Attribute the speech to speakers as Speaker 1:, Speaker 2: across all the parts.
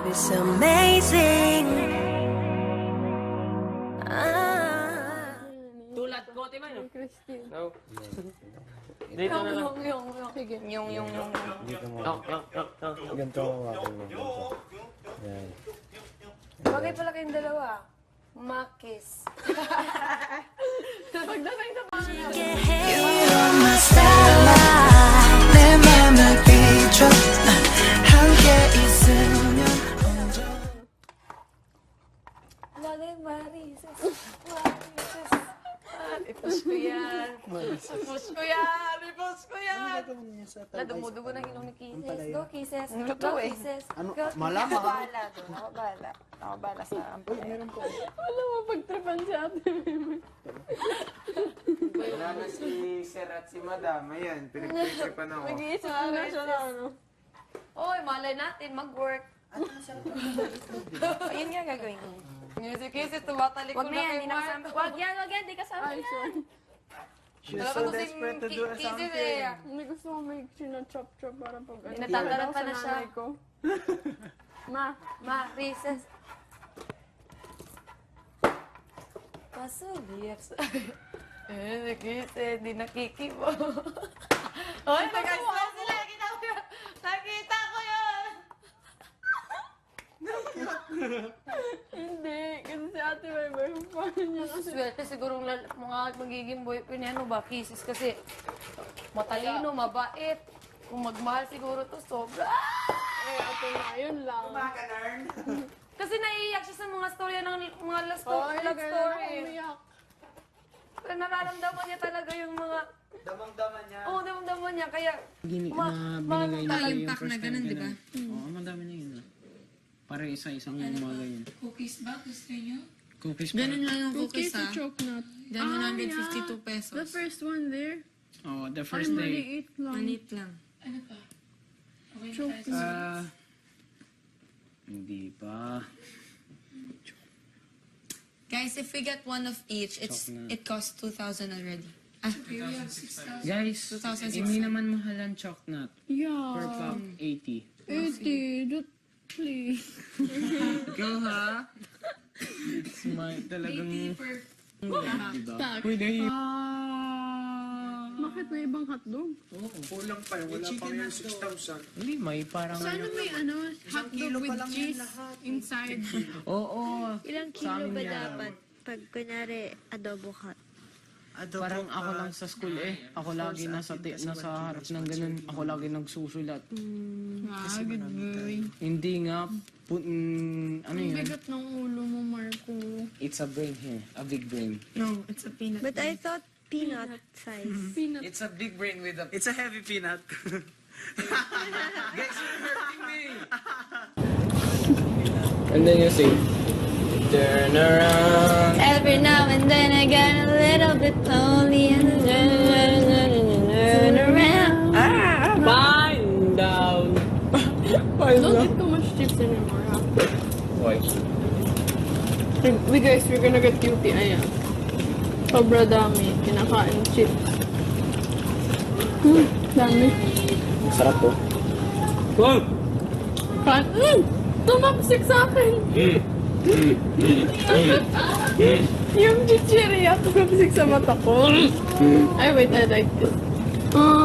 Speaker 1: love is amazing.
Speaker 2: Tulat ko, tiba no?
Speaker 3: Christine.
Speaker 2: No. Dito na lang.
Speaker 3: Sige.
Speaker 4: Yung.
Speaker 5: Dito mo.
Speaker 2: Yok.
Speaker 5: Ganito ako akin mo. Yan.
Speaker 3: Bagay pala kayong dalawa. Makis. Pagdating sa pangalan.
Speaker 1: You're my starlight. 내 맘을 비춰. 함께 있으면
Speaker 3: Bagay Marises. Marises. I-push ko yan. I-push ko yan. I-push ko yan. Nadumudugo ng ilong ni Kisses. Go, Kisses.
Speaker 4: Luto
Speaker 3: Go,
Speaker 4: eh.
Speaker 3: Kisses.
Speaker 5: Ano?
Speaker 3: Go,
Speaker 5: Malama.
Speaker 4: Ako bala sa ampere.
Speaker 3: Wala mo pagtripan si ate.
Speaker 6: Wala na si Sir at si Madam. Ayan, pinagpipiripan ako.
Speaker 3: Nag-iisip na siya na ano. Oy, malay natin, mag-work.
Speaker 4: Ayun nga gagawin ko.
Speaker 3: Si Kisses, tumatalik ko
Speaker 4: Wag
Speaker 3: na
Speaker 4: na yan,
Speaker 3: kay
Speaker 4: hindi
Speaker 3: Mark.
Speaker 4: nakasama. Wag yan, di kasama yan.
Speaker 5: She's
Speaker 3: Talaga
Speaker 5: so
Speaker 3: to si
Speaker 5: desperate to do
Speaker 3: Kisses
Speaker 5: something.
Speaker 3: eh.
Speaker 7: Hindi gusto ko may china-chop-chop para pag ano.
Speaker 3: Tinatanggalan pa na
Speaker 7: sa
Speaker 3: siya.
Speaker 7: nanay ko. Ma,
Speaker 3: Recess. Kaso, lips. Si Kisses, di nakikibo. Oy, nag-express sila. Nakita ko yun. Nakita ko yun.
Speaker 7: hindi. Kasi si ate may boyfriend niya kasi.
Speaker 3: Swerte siguro mga magiging boyfriend niya, ano ba, Kisses kasi matalino, mabait. Kung magmahal siguro to, sobra.
Speaker 7: Eh, ate na, yun lang.
Speaker 3: Kasi naiiyak siya sa mga storya ng mga love
Speaker 7: Ay,
Speaker 3: love
Speaker 7: kaya
Speaker 3: story.
Speaker 7: ako umiyak.
Speaker 3: Kaya nararamdaman niya talaga yung mga,
Speaker 6: Damang-daman niya.
Speaker 3: oo, damdaman niya. Kaya,
Speaker 5: Binigay na kayo yung first time ganun. Oo, madami na yun. Para isa-isang mga ganyan.
Speaker 8: Cookies ba? Gusto nyo?
Speaker 5: Cookies pa.
Speaker 8: Ganun lang yung
Speaker 7: Cookies
Speaker 8: cookies,
Speaker 7: sa
Speaker 8: ha?
Speaker 7: chocolate.
Speaker 8: Then 152 pesos.
Speaker 7: The first one there.
Speaker 5: Oh, the
Speaker 7: Ay,
Speaker 5: first day.
Speaker 7: maliit lang.
Speaker 8: Manit lang. Ano pa? Okay na tayo sa
Speaker 5: Hindi pa.
Speaker 8: Guys, if we get one of each, it costs 2,000 already.
Speaker 5: Guys,
Speaker 8: 2,600.
Speaker 5: hindi naman mahalan chocolate.
Speaker 7: Yeah.
Speaker 5: Per pack, 80.
Speaker 7: 80. Just please.
Speaker 5: Go ha? Smart talagang...
Speaker 8: 80 per
Speaker 5: Diba?
Speaker 7: Pack.
Speaker 5: Pwede yun.
Speaker 7: Bakit may ibang hotdog?
Speaker 6: Kulang pa yun. Wala pa yung 6,000.
Speaker 5: Hindi, may parang...
Speaker 7: Sana may hotdog with cheese inside.
Speaker 5: Oo.
Speaker 9: Ilang
Speaker 5: Sa
Speaker 9: kilo
Speaker 5: amin
Speaker 9: ba
Speaker 5: yan.
Speaker 9: dapat? Pag kunyari, adobo ka.
Speaker 5: Parang ako lang sa school eh. Ako lagi nasa harap ng ganun. Ako lagi nagsusulat.
Speaker 7: Good boy.
Speaker 5: Hindi nga. Ano
Speaker 7: Ang
Speaker 5: yun?
Speaker 7: bigat ng ulo mo, Marco.
Speaker 5: It's a brain here. A big brain.
Speaker 8: No, it's a peanut.
Speaker 9: But I thought peanut size.
Speaker 7: Peanut.
Speaker 5: It's a big brain with a...
Speaker 6: It's a heavy peanut.
Speaker 5: Guys, you're hurting me! And then you say, turn around.
Speaker 9: Every now and then I get a little bit lonely and turn around.
Speaker 2: Fine down.
Speaker 7: Don't eat too much chips anymore, ha?
Speaker 5: Why?
Speaker 7: We guys, we're gonna get UTI, ah. Sobra dami. Kinakain chips. Dami.
Speaker 5: Sarap to.
Speaker 7: Kain. Tumapsik sa akin. Yung chichirya, tumapsik sa mata ko. Ay, wait, I like this.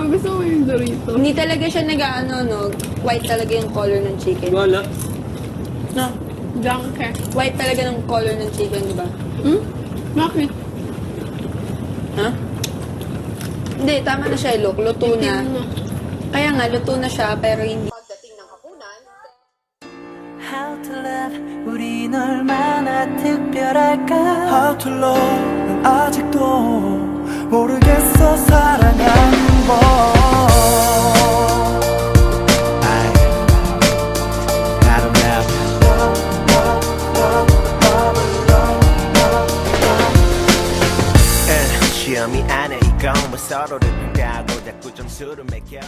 Speaker 7: Gusto ko yung Dorito.
Speaker 4: Hindi talaga siya nag-ano, no? White talaga yung color ng chicken.
Speaker 2: Wala.
Speaker 7: No. Junk eh.
Speaker 4: White talaga ng color ng chicken, di ba?
Speaker 7: Bakit?
Speaker 4: Ha? Hindi, tama na siya, look. Luto na. Kaya nga, luto na siya, pero hindi.
Speaker 1: How to love 우린 얼마나 특별할까 How to love 난 아직도 모르겠어 사랑하는 법 How to love 시험이 안에 이건 뭐 서로를 비교하고 자꾸 점수를 매겨